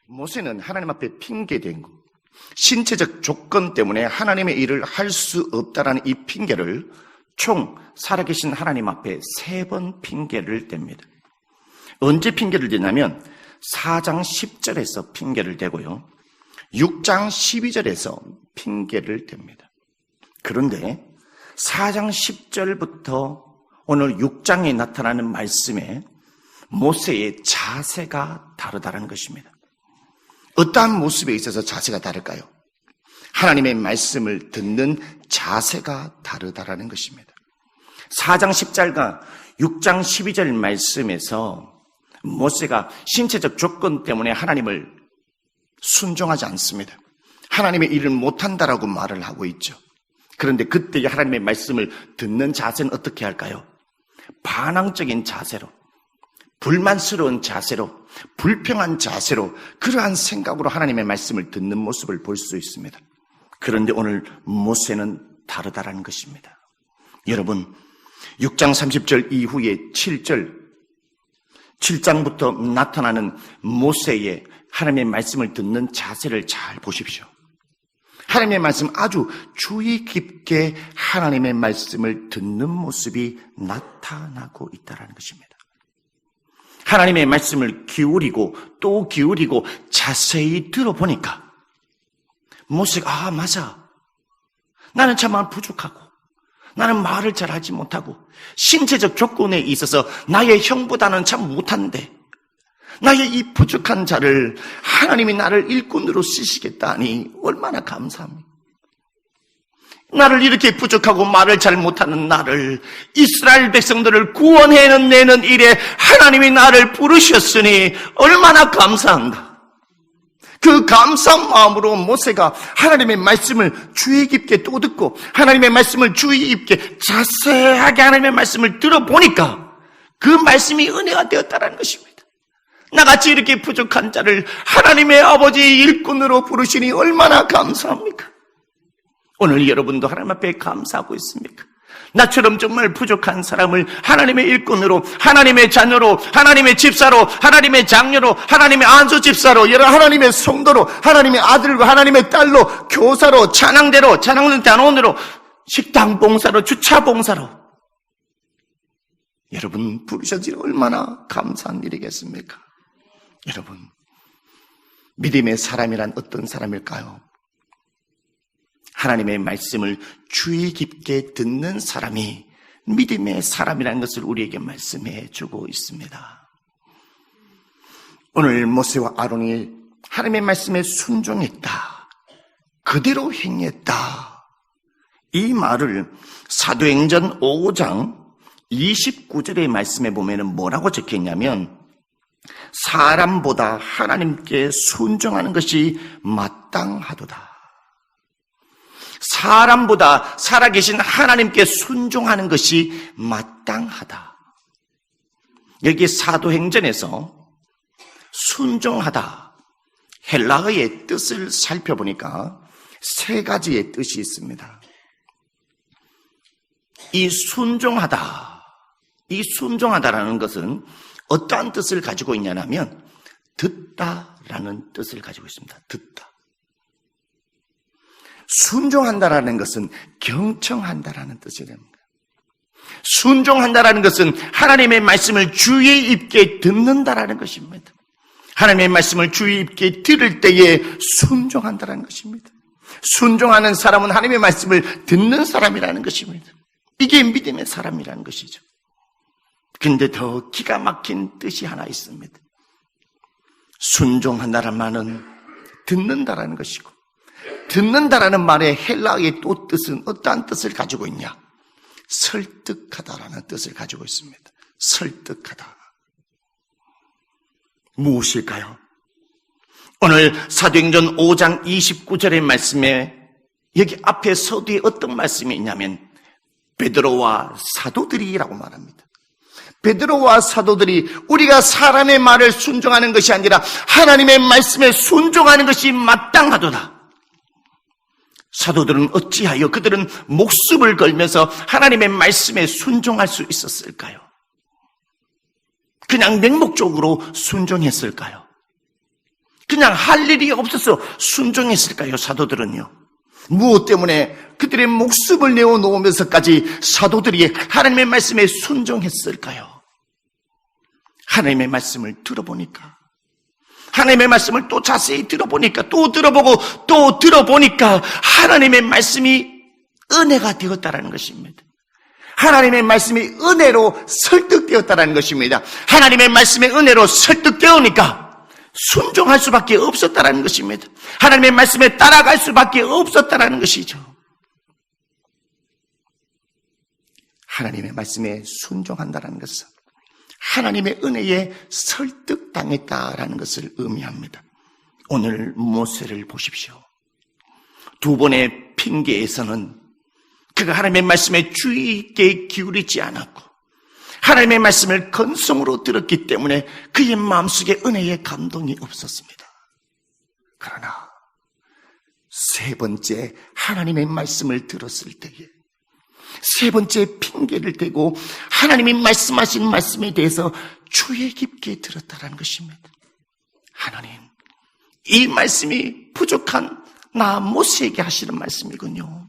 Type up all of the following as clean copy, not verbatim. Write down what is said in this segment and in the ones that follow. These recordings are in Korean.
모세는 하나님 앞에 핑계댄 것, 신체적 조건 때문에 하나님의 일을 할 수 없다라는 이 핑계를 총 살아계신 하나님 앞에 3번 핑계를 댑니다. 언제 핑계를 대냐면 4장 10절에서 핑계를 대고요, 6장 12절에서 핑계를 댑니다. 그런데 4장 10절부터 오늘 6장에 나타나는 말씀에 모세의 자세가 다르다는 것입니다. 어떠한 모습에 있어서 자세가 다를까요? 하나님의 말씀을 듣는 자세가 다르다라는 것입니다. 4장 10절과 6장 12절 말씀에서 모세가 신체적 조건 때문에 하나님을 순종하지 않습니다. 하나님의 일을 못한다라고 말을 하고 있죠. 그런데 그때 하나님의 말씀을 듣는 자세는 어떻게 할까요? 반항적인 자세로, 불만스러운 자세로, 불평한 자세로, 그러한 생각으로 하나님의 말씀을 듣는 모습을 볼 수 있습니다. 그런데 오늘 모세는 다르다라는 것입니다. 여러분, 6장 30절 이후에 7장부터 나타나는 모세의 하나님의 말씀을 듣는 자세를 잘 보십시오. 하나님의 말씀 아주 주의 깊게 하나님의 말씀을 듣는 모습이 나타나고 있다는 것입니다. 하나님의 말씀을 기울이고 또 기울이고 자세히 들어보니까 모세가 맞아, 나는 참 부족하고 나는 말을 잘하지 못하고 신체적 조건에 있어서 나의 형보다는 참 못한데 나의 이 부족한 자를 하나님이 나를 일꾼으로 쓰시겠다니 얼마나 감사합니까? 나를 이렇게 부족하고 말을 잘 못하는 나를, 이스라엘 백성들을 구원해내는 일에 하나님이 나를 부르셨으니 얼마나 감사한가. 그 감사한 마음으로 모세가 하나님의 말씀을 주의 깊게 또 듣고 하나님의 말씀을 주의 깊게 자세하게 하나님의 말씀을 들어보니까 그 말씀이 은혜가 되었다는 것입니다. 나같이 이렇게 부족한 자를 하나님의 아버지의 일꾼으로 부르시니 얼마나 감사합니까? 오늘 여러분도 하나님 앞에 감사하고 있습니까? 나처럼 정말 부족한 사람을 하나님의 일꾼으로, 하나님의 자녀로, 하나님의 집사로, 하나님의 장녀로, 하나님의 안수 집사로, 여러 하나님의 성도로, 하나님의 아들과 하나님의 딸로, 교사로, 찬양대로, 찬양 단원으로, 식당 봉사로, 주차 봉사로 여러분 부르셔지 얼마나 감사한 일이겠습니까? 여러분, 믿음의 사람이란 어떤 사람일까요? 하나님의 말씀을 주의 깊게 듣는 사람이 믿음의 사람이라는 것을 우리에게 말씀해 주고 있습니다. 오늘 모세와 아론이 하나님의 말씀에 순종했다, 그대로 행했다, 이 말을 사도행전 5장 29절의 말씀에 보면 뭐라고 적혀있냐면 사람보다 하나님께 순종하는 것이 마땅하도다. 사람보다 살아계신 하나님께 순종하는 것이 마땅하다. 여기 사도행전에서 순종하다, 헬라어의 뜻을 살펴보니까 3가지의 뜻이 있습니다. 이 순종하다라는 것은 어떠한 뜻을 가지고 있냐면 듣다라는 뜻을 가지고 있습니다. 듣다. 순종한다라는 것은 경청한다라는 뜻이 됩니다. 순종한다라는 것은 하나님의 말씀을 주의 깊게 듣는다라는 것입니다. 하나님의 말씀을 주의 깊게 들을 때에 순종한다라는 것입니다. 순종하는 사람은 하나님의 말씀을 듣는 사람이라는 것입니다. 이게 믿음의 사람이라는 것이죠. 근데 더 기가 막힌 뜻이 하나 있습니다. 순종한다는 말은 듣는다라는 것이고, 듣는다라는 말의 헬라어의 또 뜻은 어떠한 뜻을 가지고 있냐? 설득하다라는 뜻을 가지고 있습니다. 설득하다. 무엇일까요? 오늘 사도행전 5장 29절의 말씀에 여기 앞에 서두에 어떤 말씀이 있냐면 베드로와 사도들이라고 말합니다. 베드로와 사도들이 우리가 사람의 말을 순종하는 것이 아니라 하나님의 말씀에 순종하는 것이 마땅하도다. 사도들은 어찌하여 그들은 목숨을 걸면서 하나님의 말씀에 순종할 수 있었을까요? 그냥 맹목적으로 순종했을까요? 그냥 할 일이 없어서 순종했을까요? 사도들은요. 무엇 때문에 그들의 목숨을 내어놓으면서까지 사도들이 하나님의 말씀에 순종했을까요? 하나님의 말씀을 들어보니까, 하나님의 말씀을 또 자세히 들어보니까, 또 들어보고 또 들어보니까 하나님의 말씀이 은혜가 되었다라는 것입니다. 하나님의 말씀이 은혜로 설득되었다라는 것입니다. 하나님의 말씀의 은혜로 설득되으니까 순종할 수밖에 없었다라는 것입니다. 하나님의 말씀에 따라갈 수밖에 없었다라는 것이죠. 하나님의 말씀에 순종한다는 것은 하나님의 은혜에 설득당했다라는 것을 의미합니다. 오늘 모세를 보십시오. 두 번의 핑계에서는 그가 하나님의 말씀에 주의 있게 기울이지 않았고 하나님의 말씀을 건성으로 들었기 때문에 그의 마음속에 은혜의 감동이 없었습니다. 그러나 세 번째 하나님의 말씀을 들었을 때에 세 번째 핑계를 대고 하나님이 말씀하신 말씀에 대해서 주의 깊게 들었다는 것입니다. 하나님, 이 말씀이 부족한 나 모세에게 하시는 말씀이군요.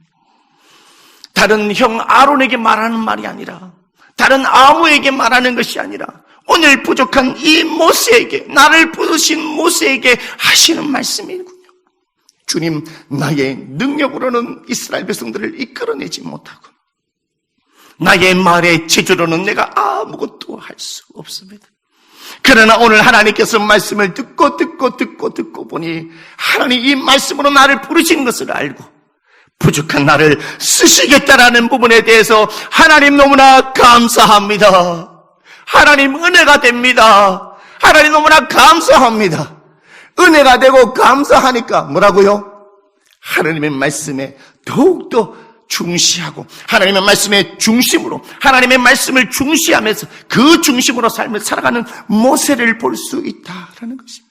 다른 형 아론에게 말하는 말이 아니라, 다른 아무에게 말하는 것이 아니라 오늘 부족한 이 모세에게, 나를 부르신 모세에게 하시는 말씀이군요. 주님, 나의 능력으로는 이스라엘 백성들을 이끌어내지 못하고 나의 말의 재주로는 내가 아무것도 할 수 없습니다. 그러나 오늘 하나님께서 말씀을 듣고 보니 하나님 이 말씀으로 나를 부르신 것을 알고 부족한 나를 쓰시겠다라는 부분에 대해서 하나님 너무나 감사합니다. 하나님 은혜가 됩니다. 하나님 너무나 감사합니다. 은혜가 되고 감사하니까 뭐라고요? 하나님의 말씀에 더욱더 중시하고 하나님의 말씀의 중심으로 하나님의 말씀을 중시하면서 그 중심으로 삶을 살아가는 모세를 볼 수 있다라는 것입니다.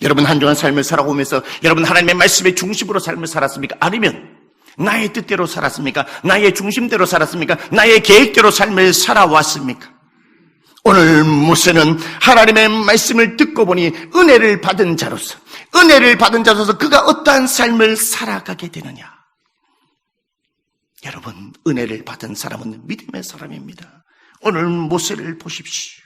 여러분 한 주간 삶을 살아오면서 여러분 하나님의 말씀의 중심으로 삶을 살았습니까? 아니면 나의 뜻대로 살았습니까? 나의 중심대로 살았습니까? 나의 계획대로 삶을 살아왔습니까? 오늘 모세는 하나님의 말씀을 듣고 보니 은혜를 받은 자로서 그가 어떠한 삶을 살아가게 되느냐? 여러분, 은혜를 받은 사람은 믿음의 사람입니다. 오늘 모세를 보십시오.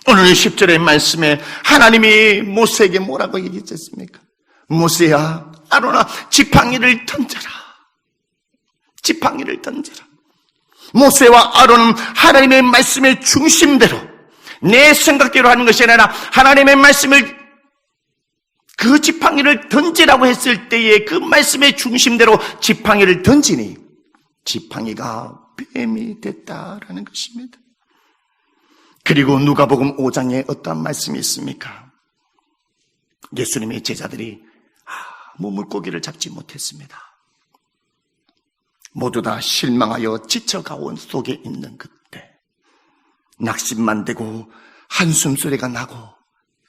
오늘 10절의 말씀에 하나님이 모세에게 뭐라고 얘기했습니까? 모세야, 아론아, 지팡이를 던져라. 지팡이를 던져라. 모세와 아론은 하나님의 말씀의 중심대로 내 생각대로 하는 것이 아니라 하나님의 말씀을 그 지팡이를 던지라고 했을 때에 그 말씀의 중심대로 지팡이를 던지니 지팡이가 뱀이 됐다라는 것입니다. 그리고 누가복음 5장에 어떠한 말씀이 있습니까? 예수님의 제자들이 물고기를 잡지 못했습니다. 모두 다 실망하여 지쳐가온 속에 있는 그때 낙심만 되고 한숨 소리가 나고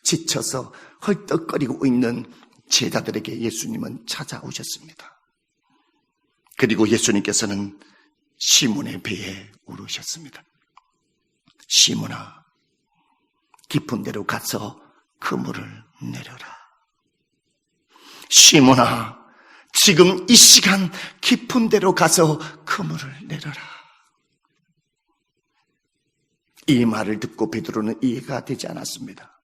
지쳐서 헐떡거리고 있는 제자들에게 예수님은 찾아오셨습니다. 그리고 예수님께서는 시몬의 배에 오르셨습니다. 시몬아, 깊은 데로 가서 그물을 내려라. 시몬아, 지금 이 시간 깊은 데로 가서 그물을 내려라. 이 말을 듣고 베드로는 이해가 되지 않았습니다.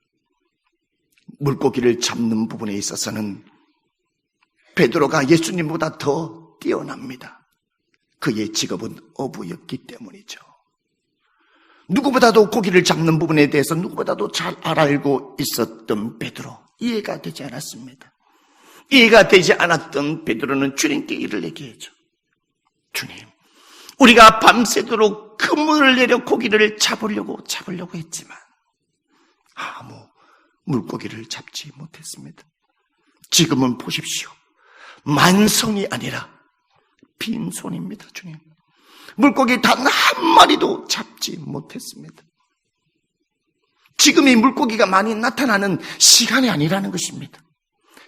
물고기를 잡는 부분에 있어서는 베드로가 예수님보다 더 뛰어납니다. 그의 직업은 어부였기 때문이죠. 누구보다도 고기를 잡는 부분에 대해서 누구보다도 잘 알고 있었던 베드로, 이해가 되지 않았습니다. 이해가 되지 않았던 베드로는 주님께 이를 얘기했죠. 주님, 우리가 밤새도록 그물을 내려 고기를 잡으려고 했지만 아무 물고기를 잡지 못했습니다. 지금은 보십시오. 만성이 아니라 빈손입니다. 주님, 물고기 단 한 마리도 잡지 못했습니다. 지금 이 물고기가 많이 나타나는 시간이 아니라는 것입니다.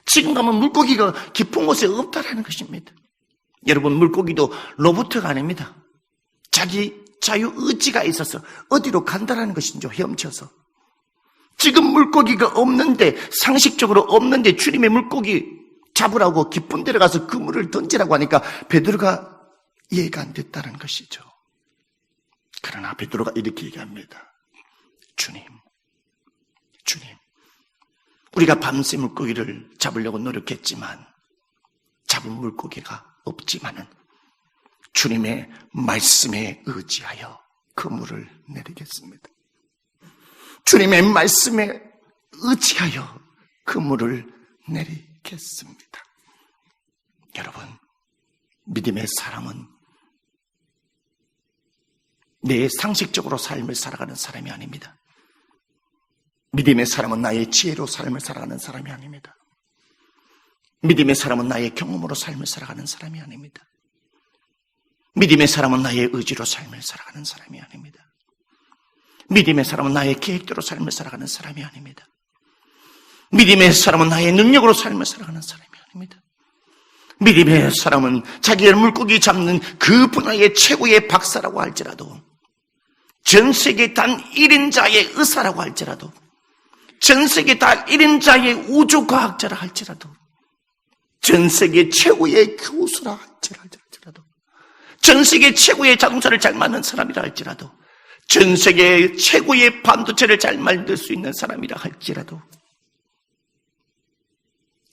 지금 가면 물고기가 깊은 곳에 없다라는 것입니다. 여러분, 물고기도 로봇가 아닙니다. 자기 자유의지가 있어서 어디로 간다라는 것이죠. 헤엄쳐서 지금 물고기가 없는데, 상식적으로 없는데 주님의 물고기 잡으라고 깊은 데로 가서 그물을 던지라고 하니까 베드로가 이해가 안 됐다는 것이죠. 그러나 베드로가 이렇게 얘기합니다. 주님, 우리가 밤새 물고기를 잡으려고 노력했지만 잡은 물고기가 없지만은 주님의 말씀에 의지하여 그물을 내리겠습니다. 주님의 말씀에 의지하여 그물을 내리겠습니다. 여러분, 믿음의 사람은 내 상식적으로 삶을 살아가는 사람이 아닙니다. 믿음의 사람은 나의 지혜로 삶을 살아가는 사람이 아닙니다. 믿음의 사람은 나의 경험으로 삶을 살아가는 사람이 아닙니다. 믿음의 사람은 나의 의지로 삶을 살아가는 사람이 아닙니다. 믿음의 사람은 나의 계획대로 삶을 살아가는 사람이 아닙니다. 믿음의 사람은 나의 능력으로 삶을 살아가는 사람이 아닙니다. 믿음의 사람은 자기의 물고기 잡는 그 분야의 최고의 박사라고 할지라도, 전 세계 단 1인자의 의사라고 할지라도, 전 세계 단 1인자의 우주과학자라 할지라도, 전 세계 최고의 교수라 할지라도, 전 세계 최고의 자동차를 잘 만든 사람이라 할지라도, 전 세계 최고의 반도체를 잘 만들 수 있는 사람이라 할지라도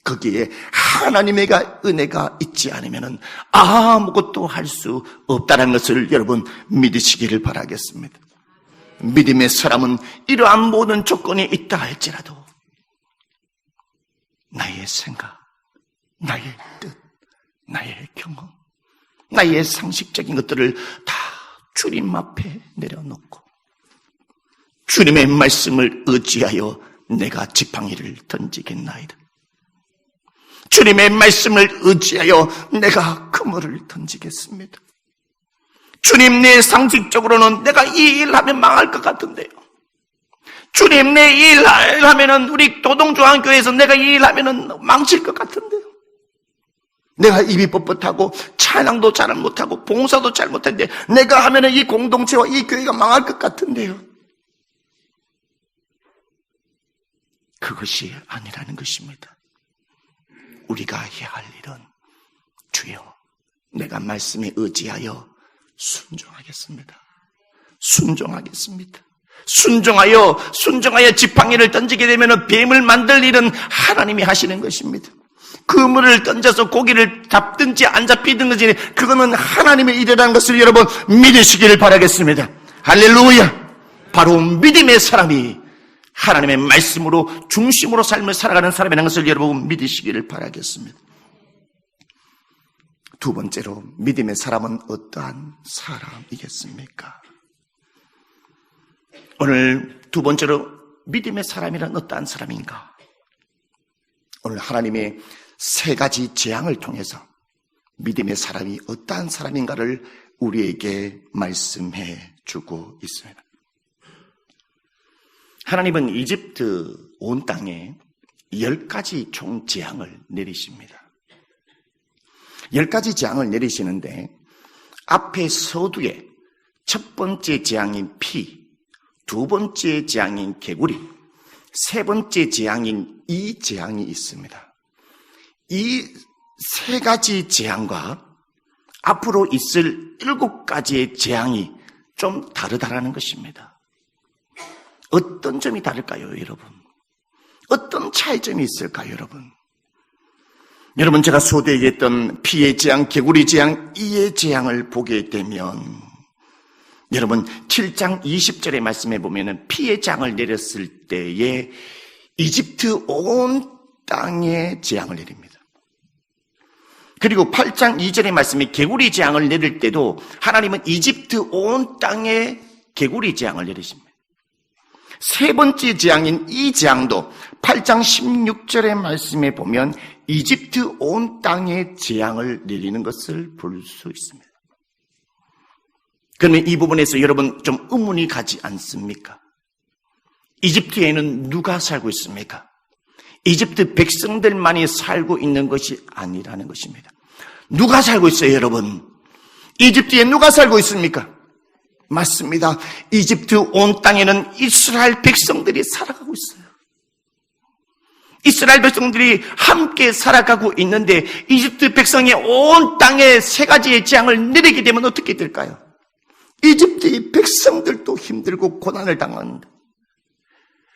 거기에 하나님의 은혜가 있지 않으면 아무것도 할 수 없다는 것을 여러분 믿으시기를 바라겠습니다. 믿음의 사람은 이러한 모든 조건이 있다 할지라도 나의 생각, 나의 뜻, 나의 경험, 나의 상식적인 것들을 다 주님 앞에 내려놓고 주님의 말씀을 의지하여 내가 지팡이를 던지겠나이다. 주님의 말씀을 의지하여 내가 그물을 던지겠습니다. 주님, 내 상식적으로는 내가 이 일하면 망할 것 같은데요. 주님, 내 이 일하면은 우리 도동조항교회에서 내가 이 일하면은 망칠 것 같은데요. 내가 입이 뻣뻣하고 찬양도 잘 못하고 봉사도 잘 못하는데 내가 하면은 이 공동체와 이 교회가 망할 것 같은데요. 그것이 아니라는 것입니다. 우리가 해야 할 일은 주여, 내가 말씀에 의지하여 순종하겠습니다. 순종하여 지팡이를 던지게 되면 뱀을 만들 일은 하나님이 하시는 것입니다. 그물을 던져서 고기를 잡든지 안 잡히든지 그거는 하나님의 일이라는 것을 여러분 믿으시기를 바라겠습니다. 할렐루야. 바로 믿음의 사람이 하나님의 말씀으로 중심으로 삶을 살아가는 사람이라는 것을 여러분 믿으시기를 바라겠습니다. 두 번째로, 믿음의 사람은 어떠한 사람이겠습니까? 오늘 두 번째로, 믿음의 사람이란 어떠한 사람인가? 오늘 하나님의 세 가지 재앙을 통해서 믿음의 사람이 어떠한 사람인가를 우리에게 말씀해 주고 있습니다. 하나님은 이집트 온 땅에 10가지 총 재앙을 내리십니다. 10가지 재앙을 내리시는데 앞에 서두에 첫 번째 재앙인 피, 두 번째 재앙인 개구리, 세 번째 재앙인 이 재앙이 있습니다. 이 세 가지 재앙과 앞으로 있을 7가지의 재앙이 좀 다르다라는 것입니다. 어떤 점이 다를까요, 여러분? 어떤 차이점이 있을까요, 여러분? 여러분, 제가 소대 얘기했던 피의 재앙, 개구리 재앙, 이의 재앙을 보게 되면 여러분 7장 20절의 말씀에 보면은 피의 재앙을 내렸을 때에 이집트 온 땅에 재앙을 내립니다. 그리고 8장 2절의 말씀에 개구리 재앙을 내릴 때도 하나님은 이집트 온 땅에 개구리 재앙을 내리십니다. 세 번째 재앙인 이 재앙도 8장 16절의 말씀에 보면 이집트 온 땅에 재앙을 내리는 것을 볼 수 있습니다. 그러면 이 부분에서 여러분 좀 의문이 가지 않습니까? 이집트에는 누가 살고 있습니까? 이집트 백성들만이 살고 있는 것이 아니라는 것입니다. 누가 살고 있어요, 여러분? 이집트에 누가 살고 있습니까? 맞습니다. 이집트 온 땅에는 이스라엘 백성들이 살아가고 있어요. 이스라엘 백성들이 함께 살아가고 있는데 이집트 백성이 온 땅에 세 가지의 재앙을 내리게 되면 어떻게 될까요? 이집트의 백성들도 힘들고 고난을 당하는데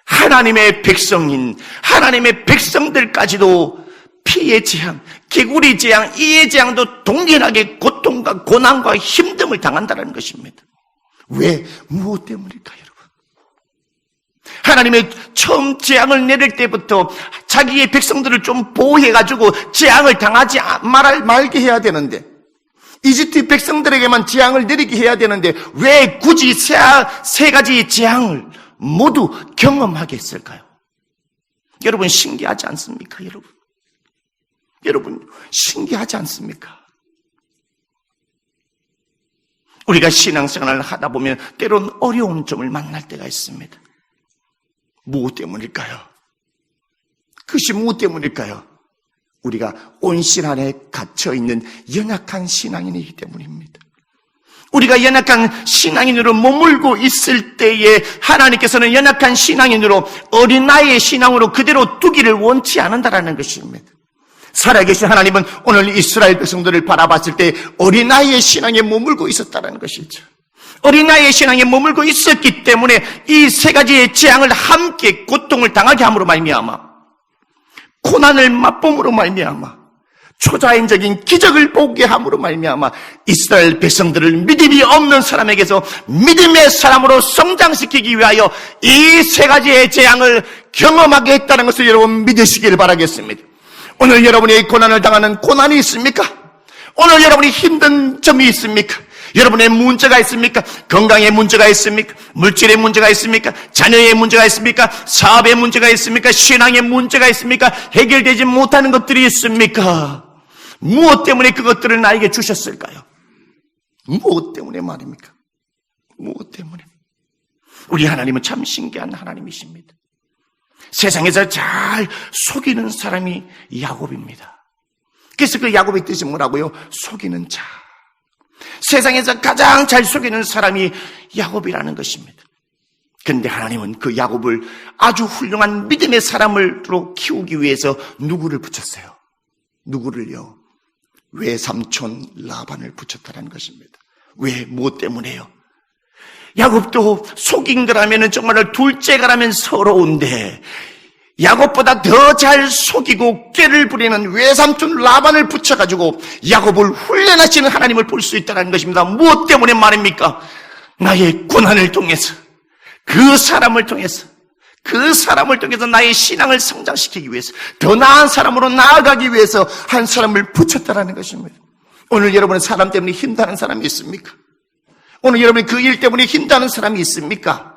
하나님의 백성인 하나님의 백성들까지도 피의 재앙, 개구리 재앙, 이의 재앙도 동일하게 고통과 고난과 힘듦을 당한다는 것입니다. 왜? 무엇 때문일까요, 여러분? 하나님의 처음 재앙을 내릴 때부터 자기의 백성들을 좀 보호해가지고 재앙을 당하지 말게 해야 되는데, 이집트 백성들에게만 재앙을 내리게 해야 되는데 왜 굳이 세 가지의 재앙을 모두 경험하게 했을까요? 여러분 신기하지 않습니까? 여러분 신기하지 않습니까? 우리가 신앙생활을 하다 보면 때론 어려운 점을 만날 때가 있습니다. 무엇 때문일까요? 그것이 무엇 때문일까요? 우리가 온실 안에 갇혀있는 연약한 신앙인이기 때문입니다. 우리가 연약한 신앙인으로 머물고 있을 때에 하나님께서는 연약한 신앙인으로 어린아이의 신앙으로 그대로 두기를 원치 않는다라는 것입니다. 살아계신 하나님은 오늘 이스라엘 백성들을 바라봤을 때 어린아이의 신앙에 머물고 있었다는 것이죠. 어린아이의 신앙에 머물고 있었기 때문에 이 세 가지의 재앙을 함께 고통을 당하게 함으로 말미암아, 고난을 맛봄으로 말미암아, 초자연적인 기적을 보게 함으로 말미암아 이스라엘 백성들을 믿음이 없는 사람에게서 믿음의 사람으로 성장시키기 위하여 이 세 가지의 재앙을 경험하게 했다는 것을 여러분 믿으시길 바라겠습니다. 오늘 여러분이 고난을 당하는 고난이 있습니까? 오늘 여러분이 힘든 점이 있습니까? 여러분의 문제가 있습니까? 건강의 문제가 있습니까? 물질의 문제가 있습니까? 자녀의 문제가 있습니까? 사업의 문제가 있습니까? 신앙의 문제가 있습니까? 해결되지 못하는 것들이 있습니까? 무엇 때문에 그것들을 나에게 주셨을까요? 무엇 때문에 말입니까? 무엇 때문에? 우리 하나님은 참 신기한 하나님이십니다. 세상에서 잘 속이는 사람이 야곱입니다. 그래서 그 야곱의 뜻이 뭐라고요? 속이는 자. 세상에서 가장 잘 속이는 사람이 야곱이라는 것입니다. 그런데 하나님은 그 야곱을 아주 훌륭한 믿음의 사람으로 키우기 위해서 누구를 붙였어요? 누구를요? 외삼촌 라반을 붙였다는 것입니다. 왜? 무엇 때문에요? 야곱도 속인 거라면 정말 둘째가라면 서러운데 야곱보다 더 잘 속이고 꾀를 부리는 외삼촌 라반을 붙여가지고 야곱을 훈련하시는 하나님을 볼 수 있다는 것입니다. 무엇 때문에 말입니까? 나의 고난을 통해서 그 사람을 통해서 나의 신앙을 성장시키기 위해서 더 나은 사람으로 나아가기 위해서 한 사람을 붙였다는 것입니다. 오늘 여러분은 사람 때문에 힘드는 사람이 있습니까? 오늘 여러분이 그 일 때문에 힘드는 사람이 있습니까?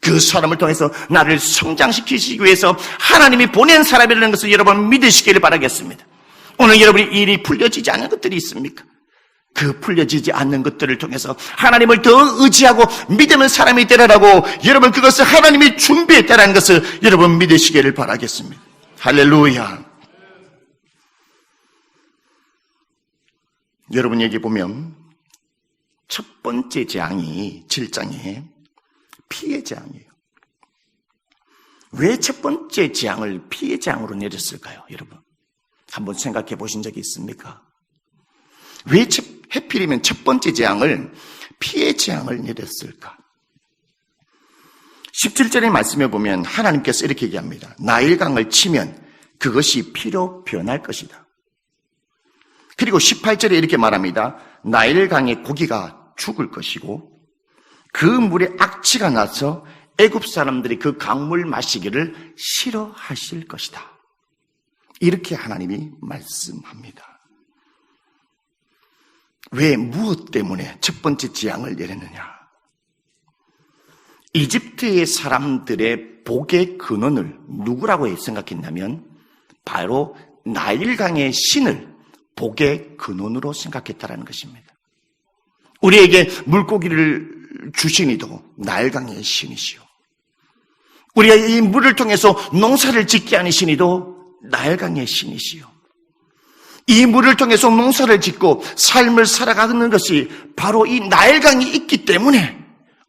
그 사람을 통해서 나를 성장시키시기 위해서 하나님이 보낸 사람이라는 것을 여러분 믿으시기를 바라겠습니다. 오늘 여러분이 일이 풀려지지 않는 것들이 있습니까? 그 풀려지지 않는 것들을 통해서 하나님을 더 의지하고 믿음의 사람이 되라고 여러분 그것을 하나님이 준비했다는 것을 여러분 믿으시기를 바라겠습니다. 할렐루야. 여러분 여기 보면 첫 번째 재앙이 7장에 피의 재앙이에요. 왜 첫 번째 재앙을 피의 재앙으로 내렸을까요? 여러분 한번 생각해 보신 적이 있습니까? 왜 해필이면 첫 번째 재앙을 피의 재앙을 내렸을까? 17절의 말씀에 보면 하나님께서 이렇게 얘기합니다. 나일강을 치면 그것이 피로 변할 것이다. 그리고 18절에 이렇게 말합니다. 나일강의 고기가 죽을 것이고 그 물에 악취가 나서 애굽 사람들이 그 강물 마시기를 싫어하실 것이다. 이렇게 하나님이 말씀합니다. 왜 무엇 때문에 첫 번째 재앙을 내렸느냐? 이집트의 사람들의 복의 근원을 누구라고 생각했냐면 바로 나일강의 신을 복의 근원으로 생각했다는 것입니다. 우리에게 물고기를 주신 이도 나일강의 신이시오. 우리가 이 물을 통해서 농사를 짓게 하는 신이도 나일강의 신이시오. 이 물을 통해서 농사를 짓고 삶을 살아가는 것이 바로 이 나일강이 있기 때문에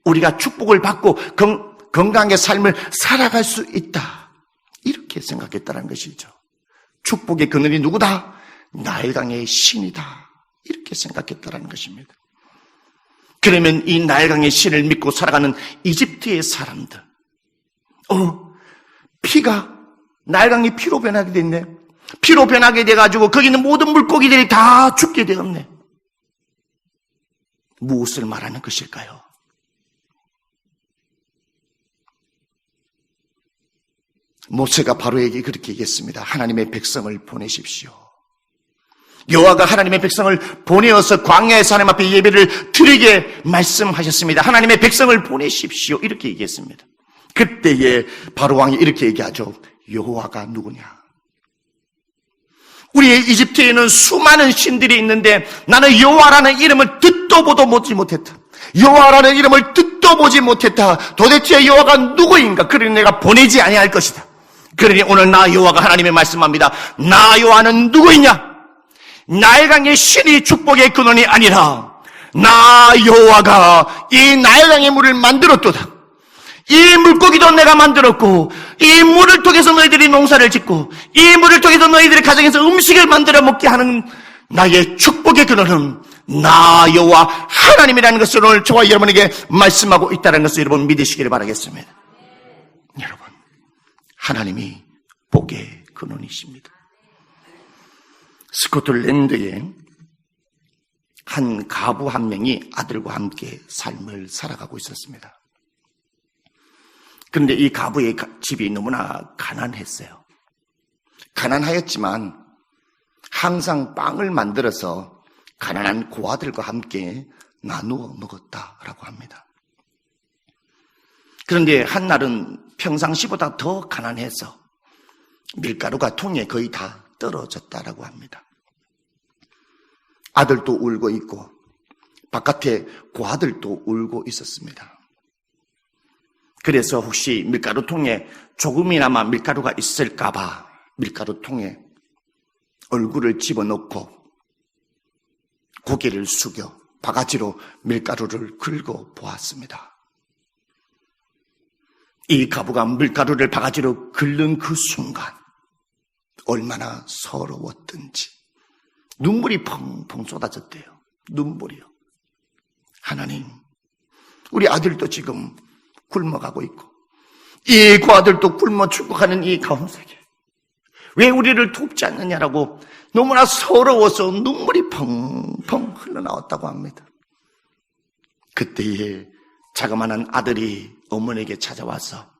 우리가 축복을 받고 건강의 삶을 살아갈 수 있다. 이렇게 생각했다는 것이죠. 축복의 그늘이 누구다? 나일강의 신이다. 이렇게 생각했다는 것입니다. 그러면 이 나일강의 신을 믿고 살아가는 이집트의 사람들, 피가 나일강이 피로 변하게 됐네. 피로 변하게 돼가지고 거기 있는 모든 물고기들이 다 죽게 되었네. 무엇을 말하는 것일까요? 모세가 바로에게 그렇게 얘기했습니다. 하나님의 백성을 보내십시오. 여호와가 하나님의 백성을 보내어서 광야에서 하나님 앞에 예배를 드리게 말씀하셨습니다. 하나님의 백성을 보내십시오. 이렇게 얘기했습니다. 그때에 바로 왕이 이렇게 얘기하죠. 여호와가 누구냐? 우리의 이집트에는 수많은 신들이 있는데 나는 여호와라는 이름을 듣도 보도 보지 못했다. 여호와라는 이름을 듣도 보지 못했다. 도대체 여호와가 누구인가? 그러니 내가 보내지 아니할 것이다. 그러니 오늘 나 여호와가 하나님의 말씀합니다. 나 여호와는 누구이냐? 나일강의 신이 축복의 근원이 아니라 나 여호와가 이 나일강의 물을 만들었도다. 이 물고기도 내가 만들었고 이 물을 통해서 너희들이 농사를 짓고 이 물을 통해서 너희들의 가정에서 음식을 만들어 먹게 하는 나의 축복의 근원은 나 여호와 하나님이라는 것을 오늘 저와 여러분에게 말씀하고 있다는 것을 여러분 믿으시기를 바라겠습니다. 여러분, 하나님이 복의 근원이십니다. 스코틀랜드에 한 가부 한 명이 아들과 함께 삶을 살아가고 있었습니다. 그런데 이 가부의 집이 너무나 가난했어요. 가난하였지만 항상 빵을 만들어서 가난한 고아들과 함께 나누어 먹었다라고 합니다. 그런데 한날은 평상시보다 더 가난해서 밀가루가 통에 거의 다 떨어졌다라고 합니다. 아들도 울고 있고 바깥에 고아들도 울고 있었습니다. 그래서 혹시 밀가루통에 조금이나마 밀가루가 있을까봐 밀가루통에 얼굴을 집어넣고 고개를 숙여 바가지로 밀가루를 긁어 보았습니다. 이 가부가 밀가루를 바가지로 긁는 그 순간 얼마나 서러웠던지 눈물이 펑펑 쏟아졌대요. 눈물이요. 하나님, 우리 아들도 지금 굶어가고 있고 이 고아들도 굶어 죽어가는 이 가운데에 왜 우리를 돕지 않느냐라고 너무나 서러워서 눈물이 펑펑 흘러나왔다고 합니다. 그때에 자그마한 아들이 어머니에게 찾아와서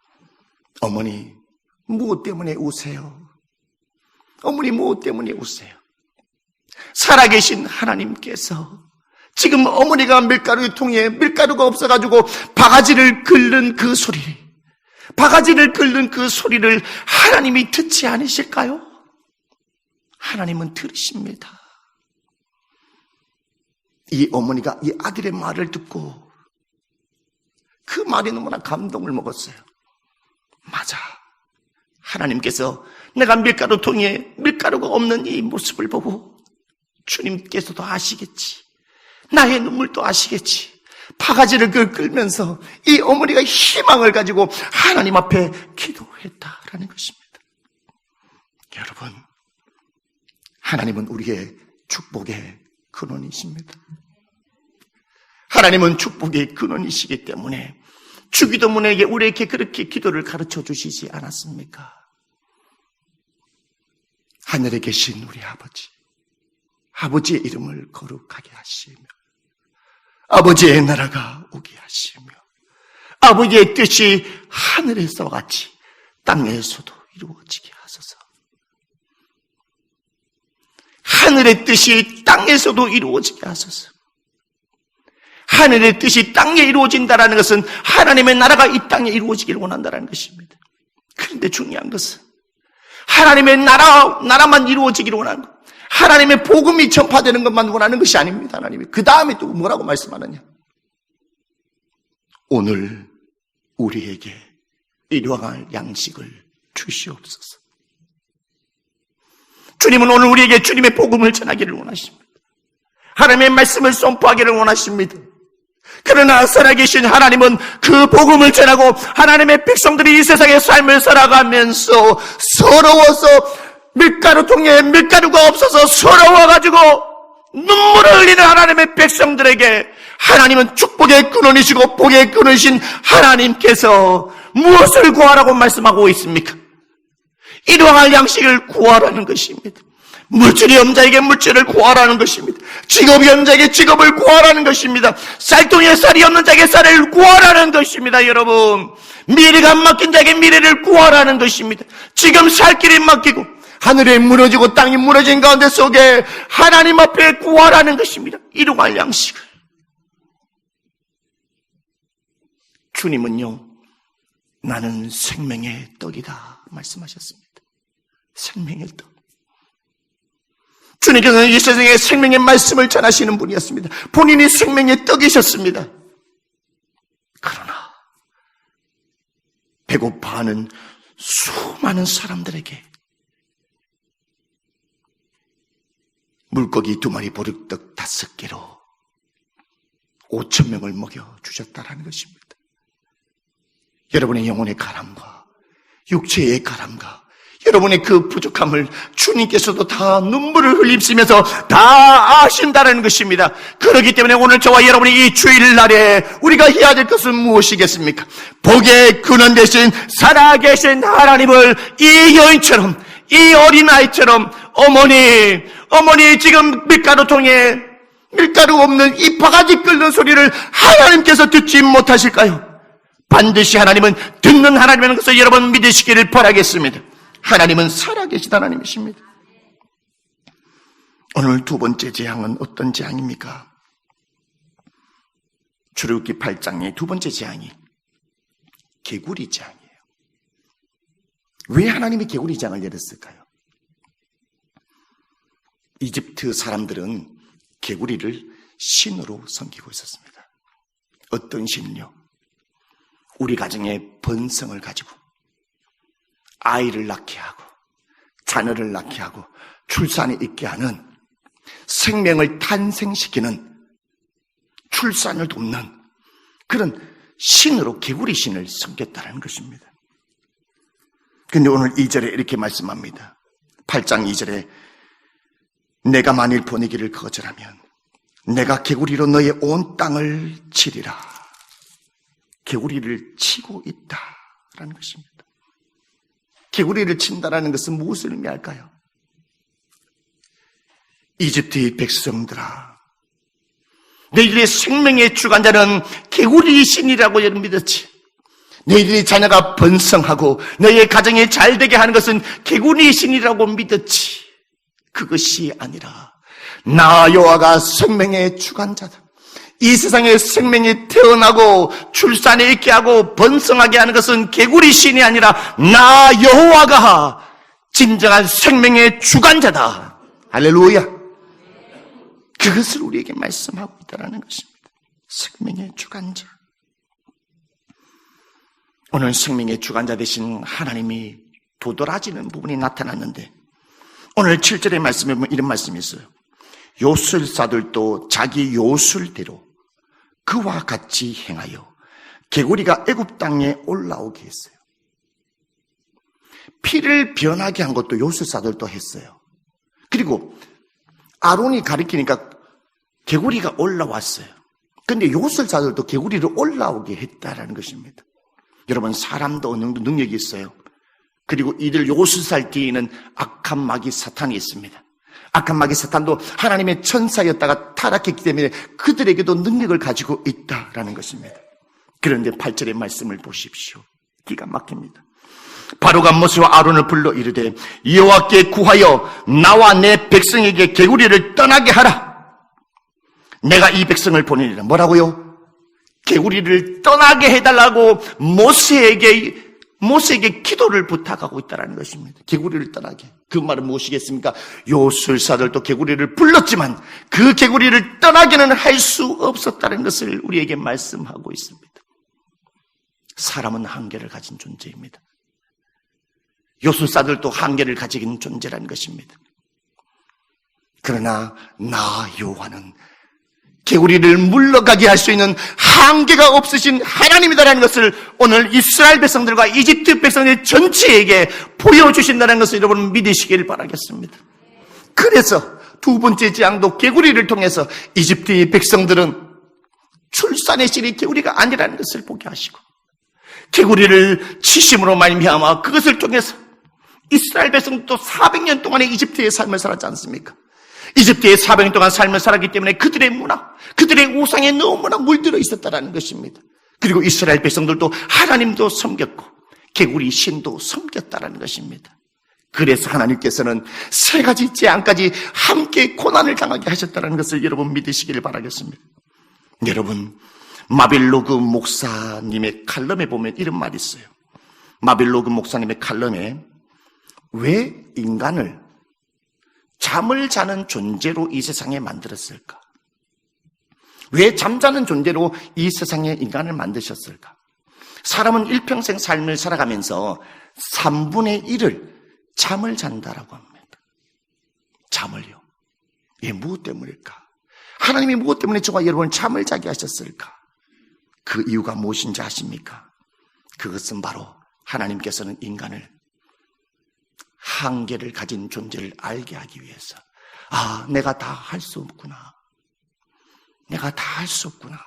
어머니, 무엇 때문에 우세요? 어머니, 무엇 때문에 우세요? 살아계신 하나님께서 지금 어머니가 밀가루 통에 밀가루가 없어가지고 바가지를 긁는 그 소리, 바가지를 긁는 그 소리를 하나님이 듣지 않으실까요? 하나님은 들으십니다. 이 어머니가 이 아들의 말을 듣고 그 말이 너무나 감동을 먹었어요. 맞아. 하나님께서 내가 밀가루 통에 밀가루가 없는 이 모습을 보고 주님께서도 아시겠지. 나의 눈물도 아시겠지. 바가지를 끌면서 이 어머니가 희망을 가지고 하나님 앞에 기도했다라는 것입니다. 여러분, 하나님은 우리의 축복의 근원이십니다. 하나님은 축복의 근원이시기 때문에 주기도문에게 우리에게 그렇게 기도를 가르쳐 주시지 않았습니까? 하늘에 계신 우리 아버지, 아버지의 이름을 거룩하게 하시며 아버지의 나라가 오게 하시며 아버지의 뜻이 하늘에서와 같이 땅에서도 이루어지게 하소서. 하늘의 뜻이 땅에서도 이루어지게 하소서. 하늘의 뜻이 땅에 이루어진다는 것은 하나님의 나라가 이 땅에 이루어지기를 원한다는 것입니다. 그런데 중요한 것은 하나님의 나라만 이루어지기를 원하는 것, 하나님의 복음이 전파되는 것만 원하는 것이 아닙니다. 하나님이 그 다음에 또 뭐라고 말씀하느냐? 오늘 우리에게 일용할 양식을 주시옵소서. 주님은 오늘 우리에게 주님의 복음을 전하기를 원하십니다. 하나님의 말씀을 선포하기를 원하십니다. 그러나 살아계신 하나님은 그 복음을 전하고 하나님의 백성들이 이 세상의 삶을 살아가면서 서러워서 밀가루통에 밀가루가 없어서 서러워가지고 눈물을 흘리는 하나님의 백성들에게 하나님은 축복의 근원이시고 복의 근원이신 하나님께서 무엇을 구하라고 말씀하고 있습니까? 일용할 양식을 구하라는 것입니다. 물질이 없는 자에게 물질을 구하라는 것입니다. 직업이 없는 자에게 직업을 구하라는 것입니다. 쌀통에 쌀이 없는 자에게 쌀을 구하라는 것입니다. 여러분, 미래가 맡긴 자에게 미래를 구하라는 것입니다. 지금 살 길이 맡기고 하늘이 무너지고 땅이 무너진 가운데 속에 하나님 앞에 구하라는 것입니다. 일용할 양식을. 주님은요, 나는 생명의 떡이다 말씀하셨습니다. 생명의 떡. 주님께서는 이 세상에 생명의 말씀을 전하시는 분이었습니다. 본인이 생명의 떡이셨습니다. 그러나 배고파하는 수많은 사람들에게 물고기 2마리 보리떡 5개로 5,000명을 먹여주셨다라는 것입니다. 여러분의 영혼의 가람과 육체의 가람과 여러분의 그 부족함을 주님께서도 다 눈물을 흘리시면서 다 아신다는 것입니다. 그렇기 때문에 오늘 저와 여러분이 이 주일날에 우리가 해야 될 것은 무엇이겠습니까? 복의 근원 되신 살아계신 하나님을 이 여인처럼, 이 어린아이처럼 어머니 지금 밀가루통에 밀가루 없는 이 바가지 끓는 소리를 하나님께서 듣지 못하실까요? 반드시 하나님은 듣는 하나님이라는 것을 여러분 믿으시기를 바라겠습니다. 하나님은 살아계신 하나님이십니다. 오늘 두 번째 재앙은 어떤 재앙입니까? 출애굽기 8장의 두 번째 재앙이 개구리 재앙이에요. 왜 하나님이 개구리 재앙을 내렸을까요? 이집트 사람들은 개구리를 신으로 섬기고 있었습니다. 어떤 신은요? 우리 가정의 번성을 가지고 아이를 낳게 하고 자녀를 낳게 하고 출산이 있게 하는 생명을 탄생시키는 출산을 돕는 그런 신으로 개구리 신을 섬겼다는 것입니다. 그런데 오늘 2절에 이렇게 말씀합니다. 8장 2절에 내가 만일 보내기를 거절하면 내가 개구리로 너의 온 땅을 치리라. 개구리를 치고 있다라는 것입니다. 개구리를 친다라는 것은 무엇을 의미할까요? 이집트의 백성들아, 너희들의 생명의 주관자는 개구리 신이라고 믿었지. 너희들의 자녀가 번성하고 너희의 가정이 잘되게 하는 것은 개구리 신이라고 믿었지. 그것이 아니라 나 여호와가 생명의 주관자다. 이 세상에 생명이 태어나고 출산에 있게 하고 번성하게 하는 것은 개구리 신이 아니라 나 여호와가 진정한 생명의 주관자다. 할렐루야. 그것을 우리에게 말씀하고 있다는 것입니다. 생명의 주관자. 오늘 생명의 주관자 되신 하나님이 도드라지는 부분이 나타났는데 오늘 7절의 말씀에 보면 이런 말씀이 있어요. 요술사들도 자기 요술대로 그와 같이 행하여 개구리가 애굽 땅에 올라오게 했어요. 피를 변하게 한 것도 요술사들도 했어요. 그리고 아론이 가리키니까 개구리가 올라왔어요. 그런데 요술사들도 개구리를 올라오게 했다라는 것입니다. 여러분, 사람도 어느 정도 능력이 있어요. 그리고 이들 요술살 뒤에는 악한 마귀 사탄이 있습니다. 악한 마귀 사탄도 하나님의 천사였다가 타락했기 때문에 그들에게도 능력을 가지고 있다라는 것입니다. 그런데 8절의 말씀을 보십시오. 기가 막힙니다. 바로가 모세와 아론을 불러 이르되 여호와께 구하여 나와 내 백성에게 개구리를 떠나게 하라. 내가 이 백성을 보내리라. 뭐라고요? 개구리를 떠나게 해달라고 모세에게 기도를 부탁하고 있다는 것입니다. 개구리를 떠나게. 그 말은 무엇이겠습니까? 요술사들도 개구리를 불렀지만 그 개구리를 떠나게는 할 수 없었다는 것을 우리에게 말씀하고 있습니다. 사람은 한계를 가진 존재입니다. 요술사들도 한계를 가진 존재라는 것입니다. 그러나 나 여호와는 개구리를 물러가게 할 수 있는 한계가 없으신 하나님이다라는 것을 오늘 이스라엘 백성들과 이집트 백성들 전체에게 보여주신다는 것을 여러분 믿으시길 바라겠습니다. 그래서 두 번째 재앙도 개구리를 통해서 이집트의 백성들은 출산의 신이 개구리가 아니라는 것을 보게 하시고, 개구리를 치심으로 말미암아 그것을 통해서 이스라엘 백성도 400년 동안의 이집트의 삶을 살았지 않습니까? 이집트의 400년 동안 삶을 살았기 때문에 그들의 문화, 그들의 우상에 너무나 물들어 있었다는 것입니다. 그리고 이스라엘 백성들도 하나님도 섬겼고 개구리 신도 섬겼다는 것입니다. 그래서 하나님께서는 세 가지 재앙까지 함께 고난을 당하게 하셨다는 것을 여러분 믿으시길 바라겠습니다. 여러분, 마빌로그 목사님의 칼럼에 보면 이런 말이 있어요. 마빌로그 목사님의 칼럼에 왜 인간을 잠을 자는 존재로 이 세상에 만들었을까? 왜 잠자는 존재로 이 세상에 인간을 만드셨을까? 사람은 일평생 삶을 살아가면서 3분의 1을 잠을 잔다라고 합니다. 잠을요. 이게 무엇 때문일까? 하나님이 무엇 때문에 저와 여러분을 잠을 자게 하셨을까? 그 이유가 무엇인지 아십니까? 그것은 바로 하나님께서는 인간을 한계를 가진 존재를 알게 하기 위해서, 아, 내가 다 할 수 없구나. 내가 다 할 수 없구나.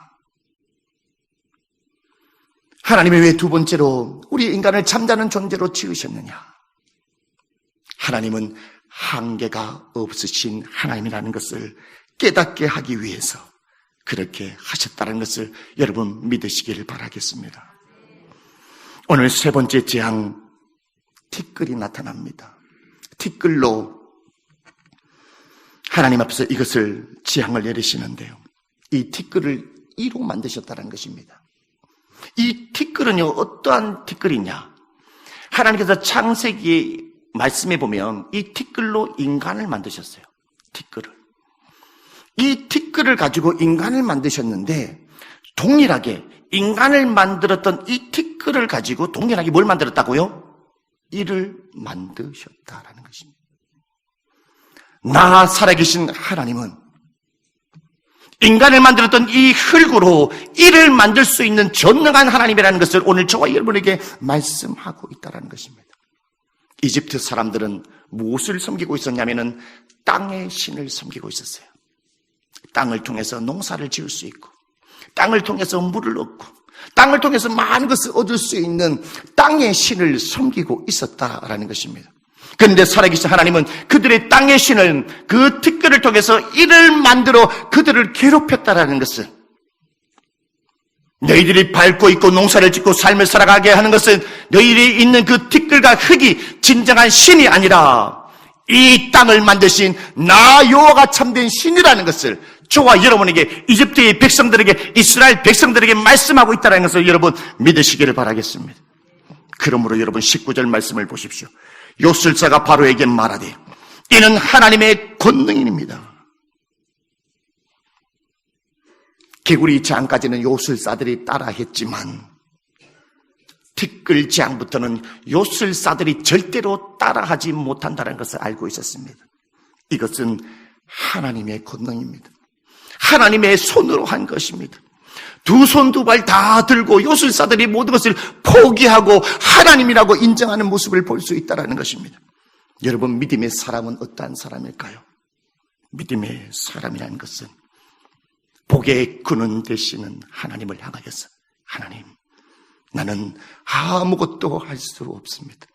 하나님이 왜 두 번째로 우리 인간을 잠자는 존재로 지으셨느냐? 하나님은 한계가 없으신 하나님이라는 것을 깨닫게 하기 위해서 그렇게 하셨다는 것을 여러분 믿으시기를 바라겠습니다. 오늘 세 번째 재앙, 티끌이 나타납니다. 티끌로 하나님 앞에서 이것을 재앙을 내리시는데요. 이 티끌을 이로 만드셨다는 것입니다. 이 티끌은요, 어떠한 티끌이냐? 하나님께서 창세기의 말씀에 보면 이 티끌로 인간을 만드셨어요. 티끌을. 이 티끌을 가지고 인간을 만드셨는데 동일하게 인간을 만들었던 이 티끌을 가지고 동일하게 뭘 만들었다고요? 이를 만드셨다라는 것입니다. 나 살아계신 하나님은 인간을 만들었던 이 흙으로 이를 만들 수 있는 전능한 하나님이라는 것을 오늘 저와 여러분에게 말씀하고 있다는 것입니다. 이집트 사람들은 무엇을 섬기고 있었냐면은 땅의 신을 섬기고 있었어요. 땅을 통해서 농사를 지을 수 있고, 땅을 통해서 물을 얻고, 땅을 통해서 많은 것을 얻을 수 있는 땅의 신을 섬기고 있었다라는 것입니다. 그런데 살아계신 하나님은 그들의 땅의 신을 그 티끌을 통해서 이를 만들어 그들을 괴롭혔다라는 것은, 너희들이 밟고 있고 농사를 짓고 삶을 살아가게 하는 것은 너희들이 있는 그 티끌과 흙이 진정한 신이 아니라 이 땅을 만드신 나 여호와가 참된 신이라는 것을 저와 여러분에게, 이집트의 백성들에게, 이스라엘 백성들에게 말씀하고 있다는 것을 여러분 믿으시기를 바라겠습니다. 그러므로 여러분 19절 말씀을 보십시오. 요술사가 바로에게 말하되 이는 하나님의 권능입니다. 개구리 재앙까지는 요술사들이 따라했지만 티끌 재앙부터는 요술사들이 절대로 따라하지 못한다는 것을 알고 있었습니다. 이것은 하나님의 권능입니다. 하나님의 손으로 한 것입니다. 두 손 두 발 다 들고 요술사들이 모든 것을 포기하고 하나님이라고 인정하는 모습을 볼 수 있다는 것입니다. 여러분, 믿음의 사람은 어떠한 사람일까요? 믿음의 사람이라는 것은 복의 근원 되시는 하나님을 향하여서, 하나님, 나는 아무것도 할 수 없습니다.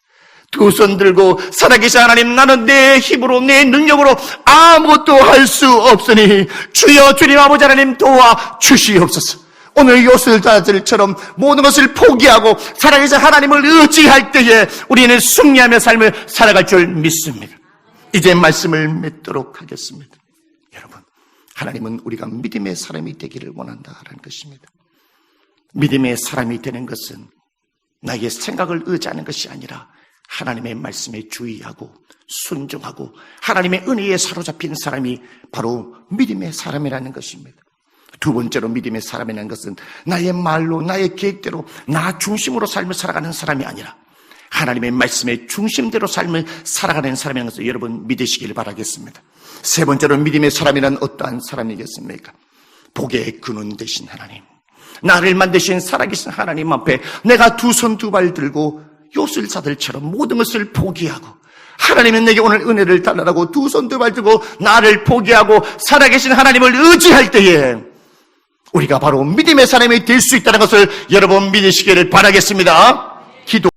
두 손 들고 살아계신 하나님, 나는 내 힘으로 내 능력으로 아무것도 할 수 없으니 주여 주님 아버지 하나님 도와 주시옵소서. 오늘 요술자들처럼 모든 것을 포기하고 살아계신 하나님을 의지할 때에 우리는 승리하며 삶을 살아갈 줄 믿습니다. 이제 말씀을 맺도록 하겠습니다. 여러분, 하나님은 우리가 믿음의 사람이 되기를 원한다는 것입니다. 믿음의 사람이 되는 것은 나의 생각을 의지하는 것이 아니라 하나님의 말씀에 주의하고 순종하고 하나님의 은혜에 사로잡힌 사람이 바로 믿음의 사람이라는 것입니다. 두 번째로 믿음의 사람이라는 것은 나의 말로, 나의 계획대로 나 중심으로 삶을 살아가는 사람이 아니라 하나님의 말씀의 중심대로 삶을 살아가는 사람이라는 것을 여러분 믿으시기를 바라겠습니다. 세 번째로 믿음의 사람이란 어떠한 사람이겠습니까? 복의 근원 되신 하나님, 나를 만드신 살아계신 하나님 앞에 내가 두 손 두 발 들고 요술사들처럼 모든 것을 포기하고, 하나님은 내게 오늘 은혜를 달라고 두 손 두 발 들고 나를 포기하고 살아계신 하나님을 의지할 때에 우리가 바로 믿음의 사람이 될 수 있다는 것을 여러분 믿으시기를 바라겠습니다. 기도